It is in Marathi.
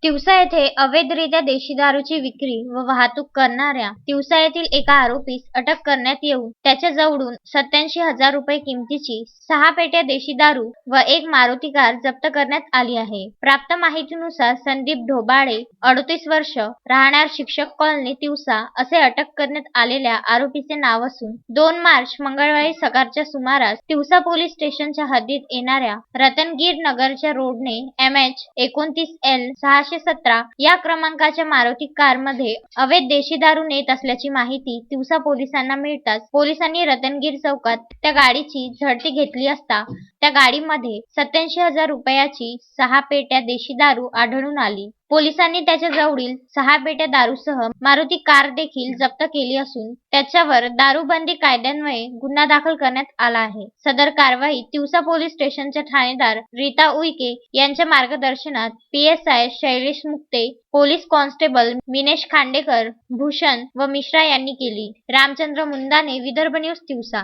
तिवसा येथे अवैधरित्या देशी दारूची विक्री व वाहतूक करणाऱ्या तिवसा येथील एका आरोपीस अटक करण्यात येऊन त्याच्या जवळून 87,000 रुपये किमतीची 6 पेट्या देशी दारू व एक मारुती कार जप्त करण्यात आली आहे. प्राप्त माहितीनुसार संदीप ढोबाळे 38 वर्ष राहणार शिक्षक कॉलनी तिवसा असे अटक करण्यात आलेल्या आरोपीचे नाव असून 2 मार्च मंगळवारी सकाळच्या सुमारास तिवसा पोलीस स्टेशनच्या हद्दीत येणाऱ्या रतनगीर नगरच्या रोडने MH 29L 617 या क्रमांकाच्या मारुती कारमध्ये अवैध देशी दारू नेत असल्याची माहिती तिवसा पोलिसांना मिळताच पोलिसांनी रतनगीर चौकात त्या गाडीची झडती घेतली असता त्या गाडीमध्ये 87,000 रुपयाची 6 पेट्या देशी दारू आढळून आली. पोलिसांनी त्याच्या जवळील 6 पेट्या दारूसह मारुती कार देखील जप्त केली असून त्याच्यावर दारूबंदी कायद्यान्वये गुन्हा दाखल करण्यात आला आहे. सदर कारवाई तिवसा पोलीस स्टेशनच्या ठाणेदार रीता उईके यांच्या मार्गदर्शनात PSI Shailesh Mukte, police constable Minesh Khandekar, Bhushan व मिश्रा यांनी केली. रामचंद्र मुंदाने, विदर्भ न्यूज, तिवसा.